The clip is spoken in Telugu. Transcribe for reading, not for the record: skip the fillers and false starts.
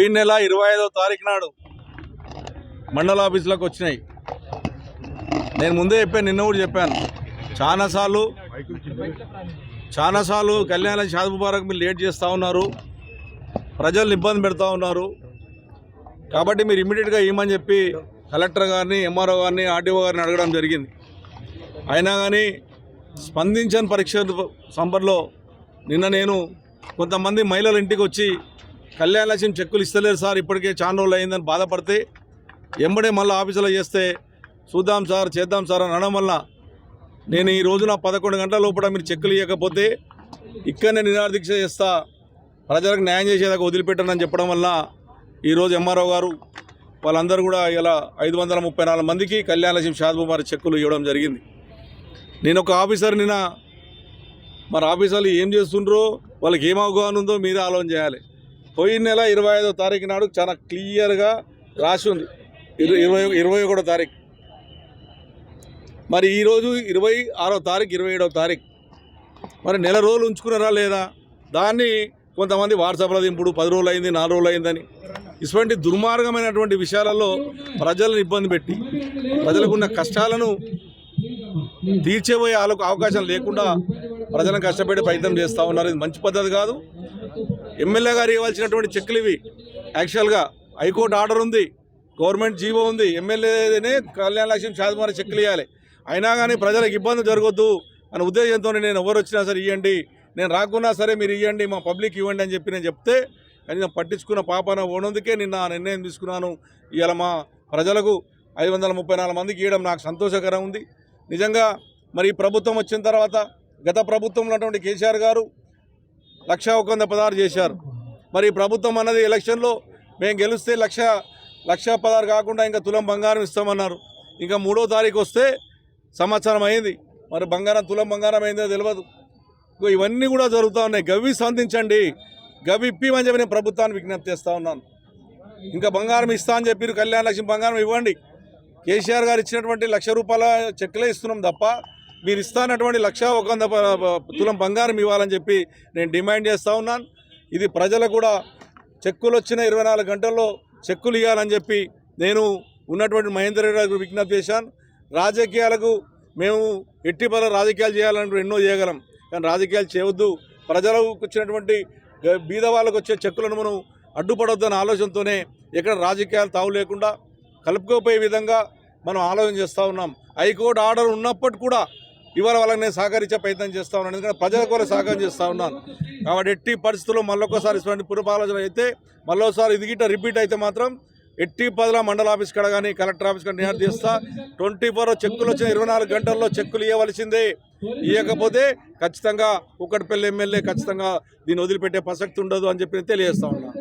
పోయిన నెల 25వ తారీఖు నాడు మండల ఆఫీసులకు వచ్చినాయి. నేను ముందే చెప్పాను, నిన్న కూడా చెప్పాను, చాలాసార్లు కళ్యాణ షాద్ ముబారక్ మీరు లేట్ చేస్తూ ఉన్నారు, ప్రజల్ని ఇబ్బంది పెడతా ఉన్నారు, కాబట్టి మీరు ఇమ్మీడియట్గా ఇవ్వమని చెప్పి కలెక్టర్ గారిని, ఎంఆర్ఓ గారిని, ఆర్డీఓ గారిని అడగడం జరిగింది. అయినా కానీ స్పందించని పరీక్ష సంబర్లో నిన్న నేను కొంతమంది మహిళల ఇంటికి వచ్చి కళ్యాణ లక్ష్యం చెక్కులు ఇస్తలేరు సార్, ఇప్పటికే చాలా రోజులు అయిందని బాధపడితే ఎంబడే మళ్ళీ ఆఫీసులో చేస్తే చూద్దాం సార్, చేద్దాం సార్ అని అనడం వల్ల నేను ఈ రోజున 11 గంటల లోపల మీరు చెక్కులు ఇవ్వకపోతే ఇక్కడనే నిరాదీక్ష చేస్తా, ప్రజలకు న్యాయం చేసేదాకా వదిలిపెట్టనని చెప్పడం వల్ల ఈరోజు ఎంఆర్ఓ గారు వాళ్ళందరూ కూడా ఇలా 534 మందికి కళ్యాణ లక్ష్యం షాద్ ముబారక్ చెక్కులు ఇవ్వడం జరిగింది. నేను ఒక ఆఫీసర్ నిన్న మరి ఆఫీసర్లు ఏం చేస్తుండ్రో, వాళ్ళకి ఏం అవగాహన ఉందో మీరే ఆలోచన చేయాలి. పోయిన నెల 25వ తారీఖు నాడు చాలా క్లియర్గా రాసి ఉంది, 21వ తారీఖు, మరి ఈరోజు 26వ తారీఖు, 27వ తారీఖు, మరి నెల రోజులు ఉంచుకున్నారా లేదా? దాన్ని కొంతమంది వాట్సాప్లో దింపుడు 10 రోజులు అయింది, 4 రోజులు అయిందని, ఇటువంటి దుర్మార్గమైనటువంటి విషయాలలో ప్రజలను ఇబ్బంది పెట్టి ప్రజలకున్న కష్టాలను తీర్చేపోయే అవకాశం లేకుండా ప్రజలను కష్టపడి ప్రయత్నం చేస్తూ ఉన్నారు. ఇది మంచి పద్ధతి కాదు. ఎమ్మెల్యే గారు ఇవ్వాల్సినటువంటి చెక్కులు ఇవి. యాక్చువల్గా హైకోర్టు ఆర్డర్ ఉంది, గవర్నమెంట్ జీవో ఉంది, ఎమ్మెల్యేనే కళ్యాణ లక్ష్యం షాద్ ముబారక్ చెక్కులు ఇవ్వాలి. అయినా కానీ ప్రజలకు ఇబ్బంది జరగొద్దు అనే ఉద్దేశంతో నేను ఎవరు వచ్చినా సరే ఇవ్వండి, నేను రాకున్నా సరే మీరు ఇవ్వండి, మా పబ్లిక్ ఇవ్వండి అని చెప్పి నేను చెప్తే కనీసం పట్టించుకున్న పాపన ఓనందుకే నిన్న నిర్ణయం తీసుకున్నాను. ఇవాళ మా ప్రజలకు 534 మందికి ఇవ్వడం నాకు సంతోషకరం ఉంది. నిజంగా మరి ప్రభుత్వం వచ్చిన తర్వాత గత ప్రభుత్వంలో ఉన్నటువంటి కేసీఆర్ గారు 1,16 చేశారు. మరి ప్రభుత్వం అన్నది ఎలక్షన్లో మేము గెలిస్తే 1,16 కాకుండా ఇంకా తులం బంగారం ఇస్తామన్నారు. ఇంకా 3వ తారీఖు వస్తే సంవత్సరం అయింది, మరి బంగారం తులం బంగారం అయిందో తెలియదు. ఇవన్నీ కూడా జరుగుతూ ఉన్నాయి. గవి స్పందించండి, గవి ఇప్పిమని చెప్పి నేను ప్రభుత్వాన్ని విజ్ఞప్తి చేస్తూ ఉన్నాను. ఇంకా బంగారం ఇస్తా అని చెప్పి కళ్యాణ లక్ష్యం బంగారం ఇవ్వండి. కేసీఆర్ గారు ఇచ్చినటువంటి 1,00,000 రూపాయల చెక్కులే ఇస్తున్నాం తప్ప మీరు ఇస్తానటువంటి 1,01 తులం బంగారం ఇవ్వాలని చెప్పి నేను డిమాండ్ చేస్తూ ఉన్నాను. ఇది ప్రజలు కూడా చెక్కులు వచ్చిన 24 గంటల్లో చెక్కులు ఇవ్వాలని చెప్పి నేను ఉన్నటువంటి మహేందర్ రెడ్డి గారికి విజ్ఞప్తి చేశాను. రాజకీయాలకు మేము ఎట్టి పనులు రాజకీయాలు చేయాలంటే ఎన్నో చేయగలం, కానీ రాజకీయాలు చేయవద్దు. ప్రజలకు వచ్చినటువంటి బీద వాళ్ళకు వచ్చే చెక్కులను మనం అడ్డుపడొద్దన్న ఆలోచనతోనే ఎక్కడ రాజకీయాలు తావు లేకుండా కలుపుకోపోయే విధంగా మనం ఆలోచన చేస్తూ ఉన్నాం. హైకోర్టు ఆర్డర్ ఉన్నప్పటికీ కూడా ఇవాళ వాళ్ళకి నేను సహకరించే ప్రయత్నం చేస్తూ ఉన్నాను, ఎందుకంటే ప్రజలకు కూడా సహకారం చేస్తూ ఉన్నాను. కాబట్టి ఎట్టి పరిస్థితుల్లో మళ్ళొకసారి ఇటువంటి పురపాలన అయితే మళ్ళోసారి ఇది గిట్ట రిపీట్ అయితే మాత్రం ఎట్టి పదల మండల ఆఫీస్ కాడ కానీ కలెక్టర్ ఆఫీస్ కాడ నిహార్ చేస్తా. 24 చెక్కులు వచ్చిన 24 గంటల్లో చెక్కులు ఇవ్వవలసిందే. ఇవ్వకపోతే ఖచ్చితంగా కూకట్పల్లి ఎమ్మెల్యే ఖచ్చితంగా దీన్ని వదిలిపెట్టే ప్రసక్తి ఉండదు అని చెప్పి తెలియజేస్తా ఉన్నాను.